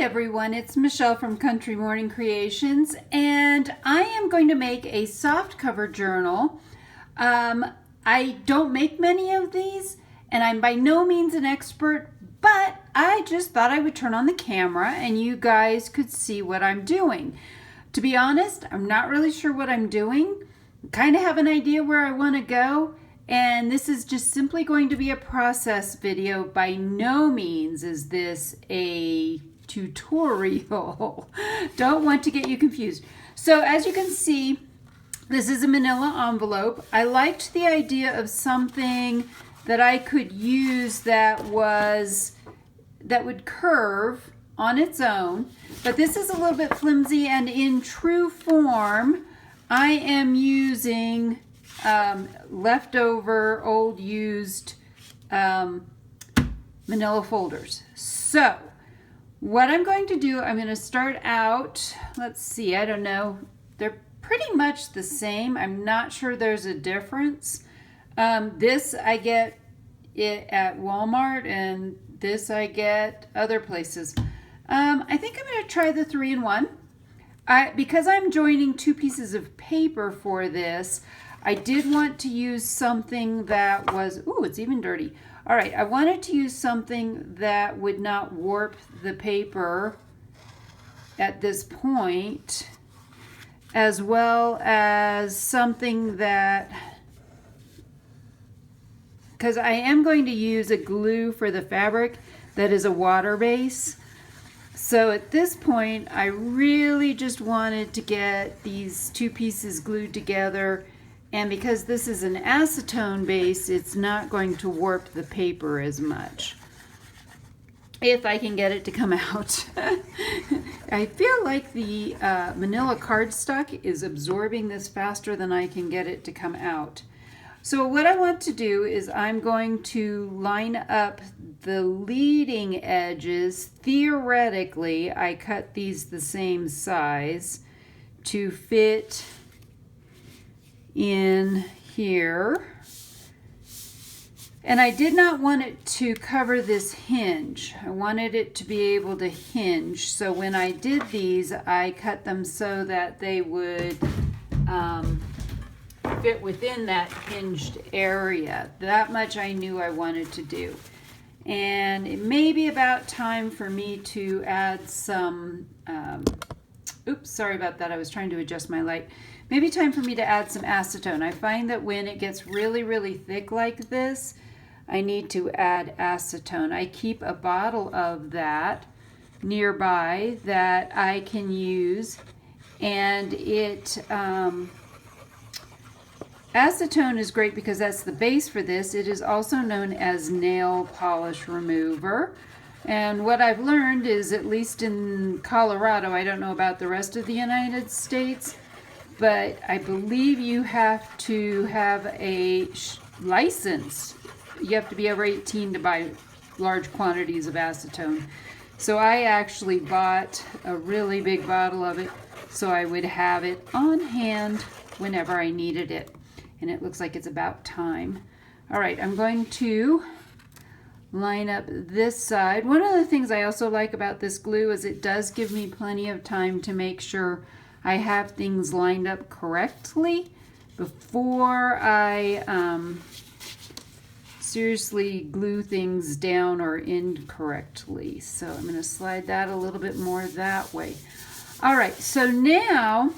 everyone, it's Michelle from Country Morning Creations, and I am going to make a soft cover journal. I don't make many of these, and I'm by no means an expert, but I just thought I would turn on the camera and you guys could see what I'm doing. To be honest, I'm not really sure what I'm doing. Kind of have an idea where I want to go, and this is just simply going to be a process video. By no means is this a tutorial. Don't want to get you confused. So as you can see, this is a manila envelope. I liked the idea of something that I could use that would curve on its own, but this is a little bit flimsy, and in true form I am using leftover old used manila folders. So what I'm going to do, I'm going to start out, let's see, I don't know, they're pretty much the same. I'm not sure there's a difference. This I get it at Walmart, and this I get other places. I think I'm going to try the 3-in-1. Because I'm joining two pieces of paper for this, I did want to use something that was, ooh, it's even dirty. All right, I wanted to use something that would not warp the paper at this point, as well as something that, because I am going to use a glue for the fabric that is a water base. So at this point, I really just wanted to get these two pieces glued together, and because this is an acetone base, it's not going to warp the paper as much, if I can get it to come out. I feel like the manila cardstock is absorbing this faster than I can get it to come out. So what I want to do is I'm going to line up the leading edges. Theoretically, I cut these the same size to fit in here. And I did not want it to cover this hinge. I wanted it to be able to hinge. So when I did these, I cut them so that they would fit within that hinged area. That much I knew I wanted to do. And it may be about time for me to add some, oops, sorry about that. I was trying to adjust my light. Maybe time for me to add some acetone. I find that when it gets really, really thick like this, I need to add acetone. I keep a bottle of that nearby that I can use, and it, acetone is great because that's the base for this. It is also known as nail polish remover. And what I've learned is, at least in Colorado, I don't know about the rest of the United States, but I believe you have to have a license. You have to be over 18 to buy large quantities of acetone. So I actually bought a really big bottle of it so I would have it on hand whenever I needed it. And it looks like it's about time. All right, I'm going to line up this side. One of the things I also like about this glue is it does give me plenty of time to make sure I have things lined up correctly before I seriously glue things down or incorrectly. So I'm going to slide that a little bit more that way. All right, so now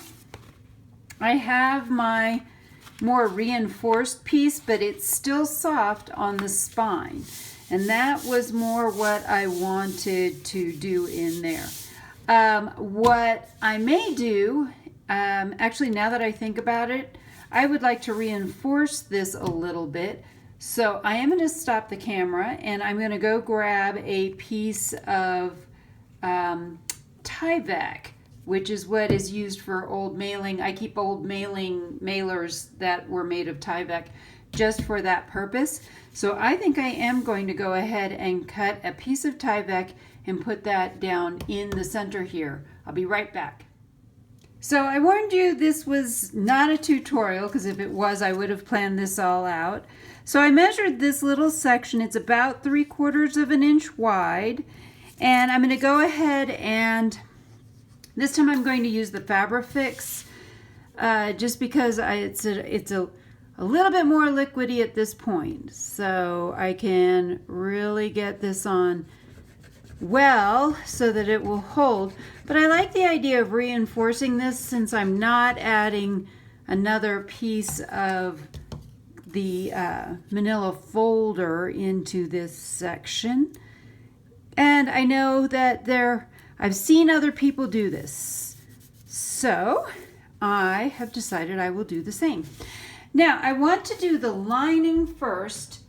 I have my more reinforced piece, but it's still soft on the spine, and that was more what I wanted to do in there. What I may do, actually now that I think about it, I would like to reinforce this a little bit. So I am going to stop the camera, and I'm going to go grab a piece of Tyvek, which is what is used for old mailing. I keep old mailers that were made of Tyvek just for that purpose. So I think I am going to go ahead and cut a piece of Tyvek and put that down in the center here. I'll be right back. So I warned you this was not a tutorial, because if it was, I would have planned this all out. So I measured this little section. It's about 3/4 of an inch wide, And I'm going to go ahead and this time I'm going to use the Fabrifix just because it's a little bit more liquidy at this point. So I can really get this on well so that it will hold. But I like the idea of reinforcing this since I'm not adding another piece of the manila folder into this section. And I know that I've seen other people do this. So I have decided I will do the same. Now I want to do the lining first.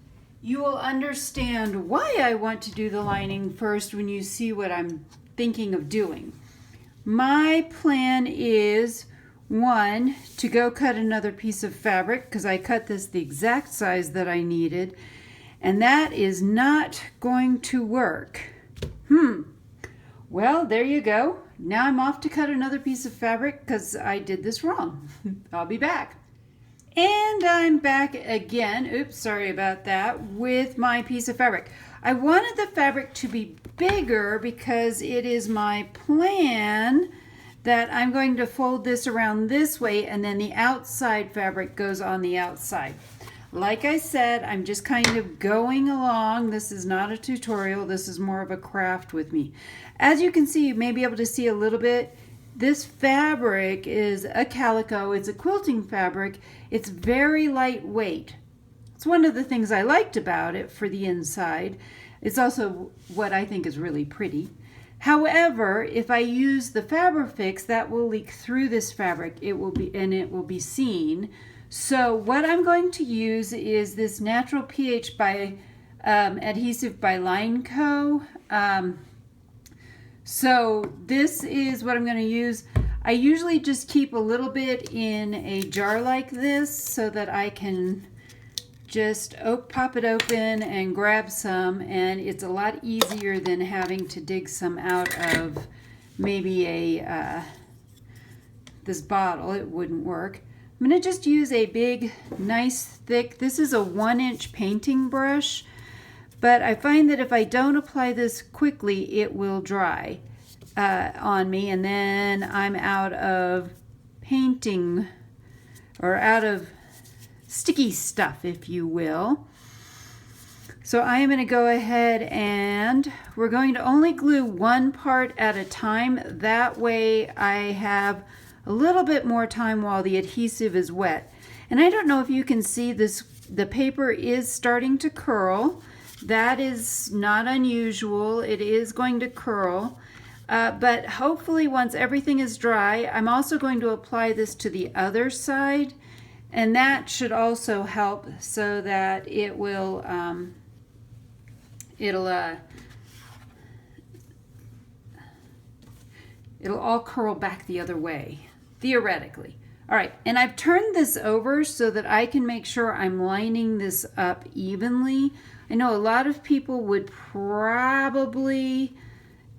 You will understand why I want to do the lining first when you see what I'm thinking of doing. My plan is, one, to go cut another piece of fabric because I cut this the exact size that I needed, and that is not going to work. Well, there you go. Now I'm off to cut another piece of fabric because I did this wrong. I'll be back. And I'm back again, oops, sorry about that, with my piece of fabric. I wanted the fabric to be bigger because it is my plan that I'm going to fold this around this way and then the outside fabric goes on the outside. Like I said, I'm just kind of going along. This is not a tutorial. This is more of a craft with me. As you can see, you may be able to see a little bit. This fabric is a calico. It's a quilting fabric. It's very lightweight. It's one of the things I liked about it for the inside. It's also what I think is really pretty. However, if I use the Fabrifix, that will leak through this fabric. It will be seen. So what I'm going to use is this Natural pH by adhesive by Line Co. So this is what I'm going to use. I usually just keep a little bit in a jar like this so that I can just pop it open and grab some, and it's a lot easier than having to dig some out of maybe this bottle. It wouldn't work. I'm going to just use a big, nice, thick, this is a 1-inch painting brush, but I find that if I don't apply this quickly, it will dry on me, and then I'm out of painting, or out of sticky stuff, if you will. So I am going to go ahead and we're going to only glue one part at a time. That way I have a little bit more time while the adhesive is wet. And I don't know if you can see this, the paper is starting to curl. That is not unusual. It is going to curl. But hopefully once everything is dry, I'm also going to apply this to the other side. And that should also help so that it will, it'll all curl back the other way, theoretically. All right, and I've turned this over so that I can make sure I'm lining this up evenly. I know a lot of people would probably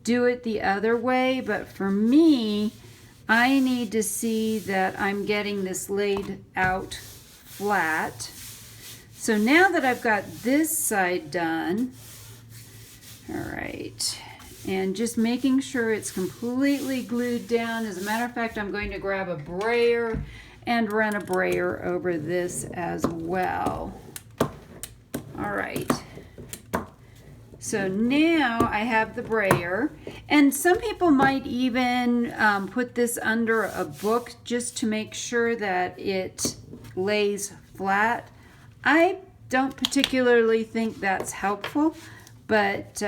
do it the other way, but for me, I need to see that I'm getting this laid out flat. So now that I've got this side done, all right, and just making sure it's completely glued down. As a matter of fact, I'm going to grab a brayer and run a brayer over this as well. All right. So now I have the brayer, and some people might even put this under a book just to make sure that it lays flat. I don't particularly think that's helpful, but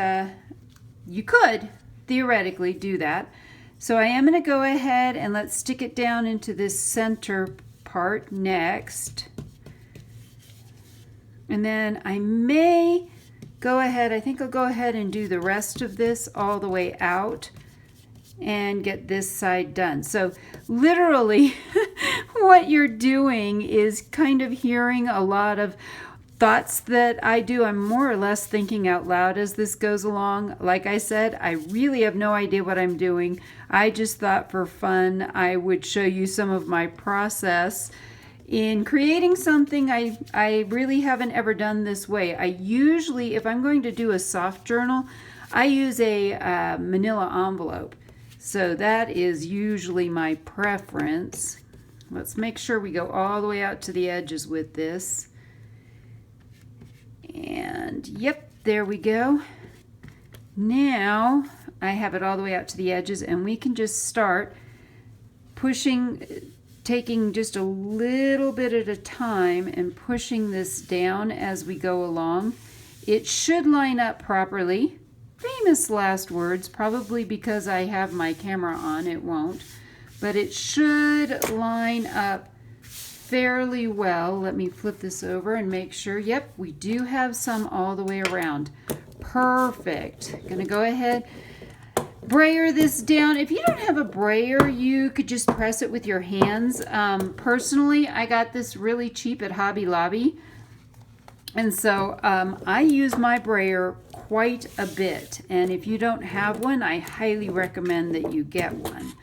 you could theoretically do that. So I am going to go ahead and let's stick it down into this center part next. And then I may go ahead, I think I'll go ahead and do the rest of this all the way out and get this side done. So literally what you're doing is kind of hearing a lot of thoughts that I do. I'm more or less thinking out loud as this goes along. Like I said, I really have no idea what I'm doing. I just thought for fun I would show you some of my process in creating something I really haven't ever done this way. I usually, if I'm going to do a soft journal, I use a manila envelope. So that is usually my preference. Let's make sure we go all the way out to the edges with this. And yep, there we go. Now I have it all the way out to the edges, and we can just start pushing, taking just a little bit at a time and pushing this down as we go along. It should line up properly. Famous last words, probably because I have my camera on, it won't. But it should line up fairly well. Let me flip this over and make sure. Yep, we do have some all the way around. Perfect. Gonna go ahead, brayer this down. If you don't have a brayer, you could just press it with your hands. Personally, I got this really cheap at Hobby Lobby. And so I use my brayer quite a bit. And if you don't have one, I highly recommend that you get one.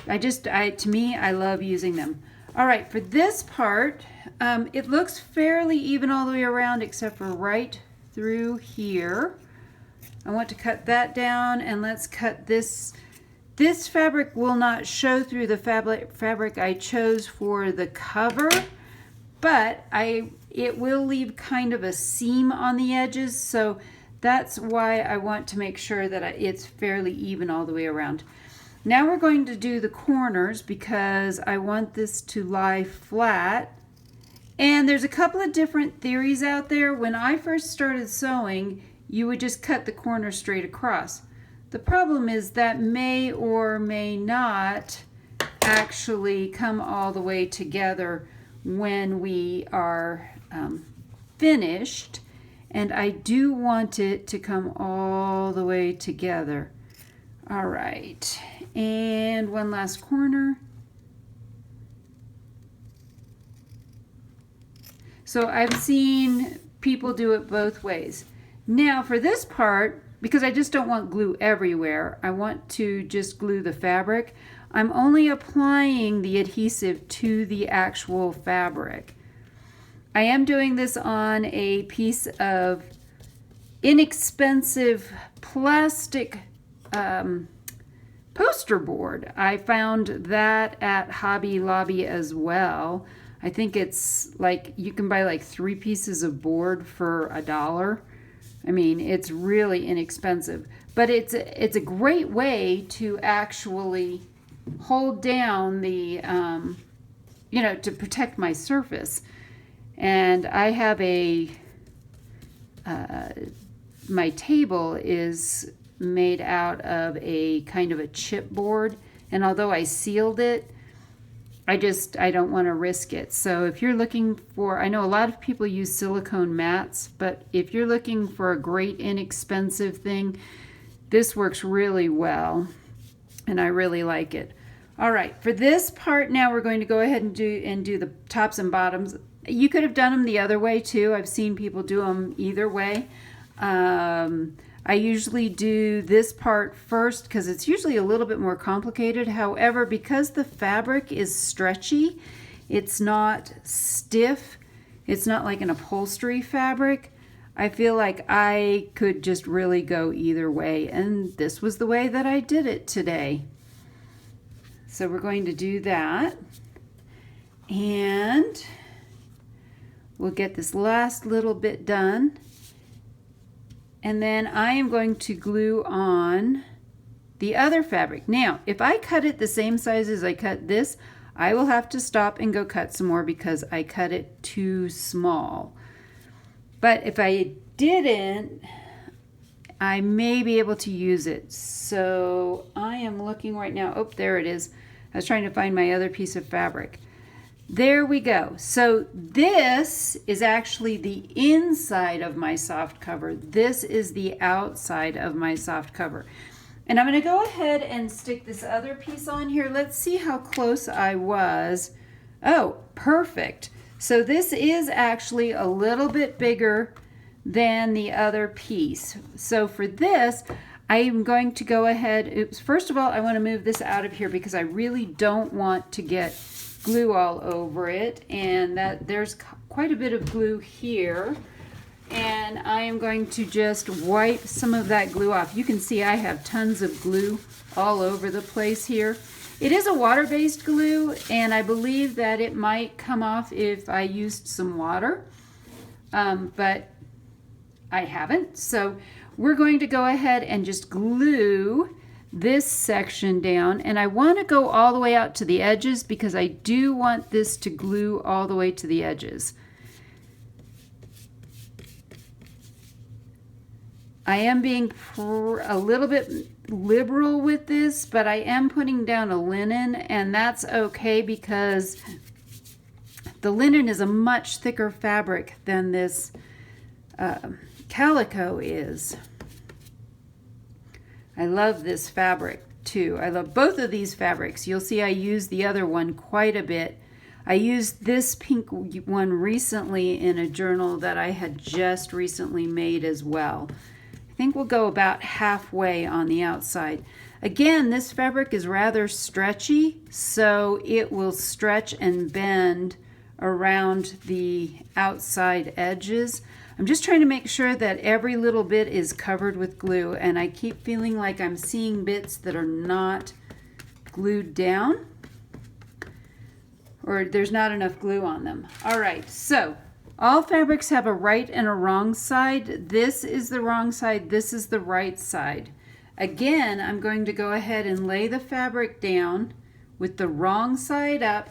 To me, I love using them. All right, for this part, it looks fairly even all the way around except for right through here. I want to cut that down, and let's cut this. This fabric will not show through the fabric I chose for the cover, but it will leave kind of a seam on the edges, so that's why I want to make sure that it's fairly even all the way around. Now we're going to do the corners because I want this to lie flat. And there's a couple of different theories out there. When I first started sewing, you would just cut the corner straight across. The problem is that may or may not actually come all the way together when we are finished. And I do want it to come all the way together. All right, and one last corner. So I've seen people do it both ways. Now for this part, because I just don't want glue everywhere, I want to just glue the fabric. I'm only applying the adhesive to the actual fabric. I am doing this on a piece of inexpensive plastic poster board. I found that at Hobby Lobby as well. I think it's like you can buy like 3 pieces of board for $1. I mean, it's really inexpensive, but it's a great way to actually hold down the to protect my surface. And I have my table is made out of a kind of a chipboard, and although I sealed it, I don't want to risk it. So if you're looking for, I know a lot of people use silicone mats, but if you're looking for a great inexpensive thing, this works really well, and I really like it. All right, for this part now we're going to go ahead and do the tops and bottoms. You could have done them the other way too. I've seen people do them either way. I usually do this part first because it's usually a little bit more complicated. However, because the fabric is stretchy, it's not stiff, it's not like an upholstery fabric, I feel like I could just really go either way. And this was the way that I did it today. So we're going to do that. And we'll get this last little bit done. And then I am going to glue on the other fabric. Now, if I cut it the same size as I cut this, I will have to stop and go cut some more because I cut it too small. But if I didn't, I may be able to use it. So I am looking right now. Oh, there it is. I was trying to find my other piece of fabric. There we go. So this is actually the inside of my soft cover. This is the outside of my soft cover. And I'm going to go ahead and stick this other piece on here. Let's see how close I was. Oh, perfect. So this is actually a little bit bigger than the other piece. So for this, I am going to go ahead. First of all, I want to move this out of here because I really don't want to get glue all over it, and that there's quite a bit of glue here. And I am going to just wipe some of that glue off. You can see I have tons of glue all over the place here. It is a water-based glue, and I believe that it might come off if I used some water, but I haven't. So we're going to go ahead and just glue this section down, and I want to go all the way out to the edges because I do want this to glue all the way to the edges. I am being a little bit liberal with this, but I am putting down a linen, and that's okay because the linen is a much thicker fabric than this calico is. I love this fabric too. I love both of these fabrics. You'll see I use the other one quite a bit. I used this pink one recently in a journal that I had just recently made as well. I think we'll go about halfway on the outside. Again, this fabric is rather stretchy, so it will stretch and bend around the outside edges. I'm just trying to make sure that every little bit is covered with glue, and I keep feeling like I'm seeing bits that are not glued down, or there's not enough glue on them. All right, so all fabrics have a right and a wrong side. This is the wrong side, this is the right side. Again, I'm going to go ahead and lay the fabric down with the wrong side up,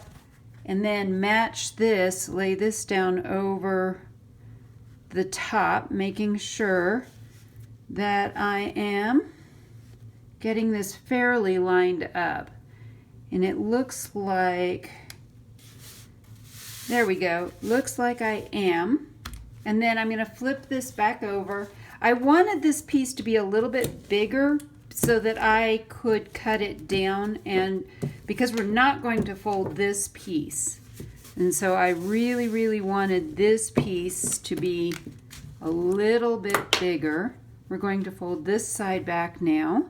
and then match this, lay this down over the top, making sure that I am getting this fairly lined up. And it looks like, there we go, looks like I am. And then I'm going to flip this back over. I wanted this piece to be a little bit bigger so that I could cut it down, and because we're not going to fold this piece. And so I really wanted this piece to be a little bit bigger. We're going to fold this side back now.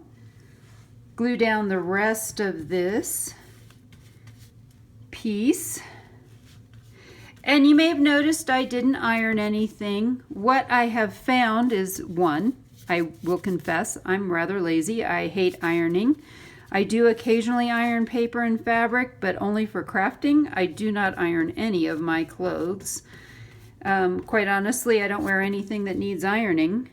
Glue down the rest of this piece. And you may have noticed I didn't iron anything. What I have found is, one, I will confess, I'm rather lazy. I hate ironing. I do occasionally iron paper and fabric, but only for crafting. I do not iron any of my clothes. Quite honestly, I don't wear anything that needs ironing.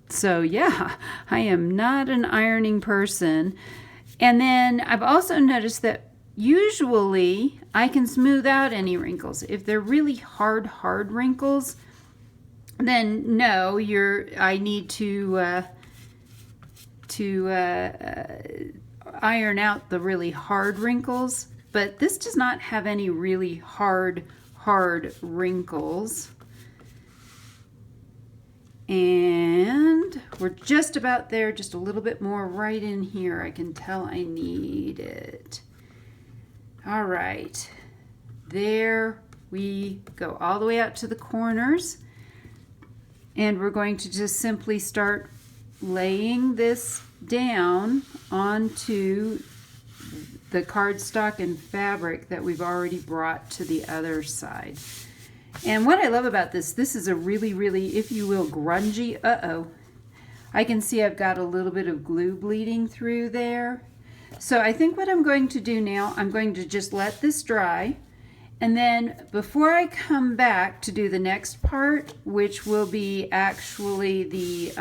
So yeah, I am not an ironing person. And then I've also noticed that usually I can smooth out any wrinkles. If they're really hard wrinkles, then no, I need to iron out the really hard wrinkles. But this does not have any really hard wrinkles. And we're just about there, just a little bit more right in here. I can tell I need it. All right, there we go, all the way out to the corners. And we're going to just simply start laying this down onto the cardstock and fabric that we've already brought to the other side. And what I love about this is a really, if you will, grungy, I can see I've got a little bit of glue bleeding through there. So I think what I'm going to do now, I'm going to just let this dry. And then before I come back to do the next part, which will be actually the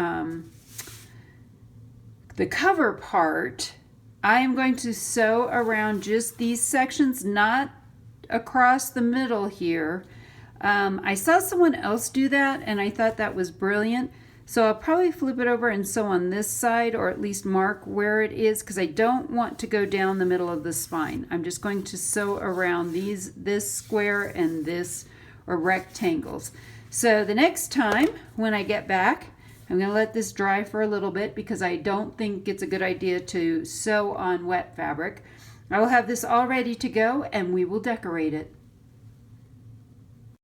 cover part, I am going to sew around just these sections, not across the middle here. I saw someone else do that, and I thought that was brilliant. So I'll probably flip it over and sew on this side, or at least mark where it is, because I don't want to go down the middle of the spine. I'm just going to sew around this square and this, or rectangles. So the next time when I get back, I'm going to let this dry for a little bit because I don't think it's a good idea to sew on wet fabric. I will have this all ready to go, and we will decorate it.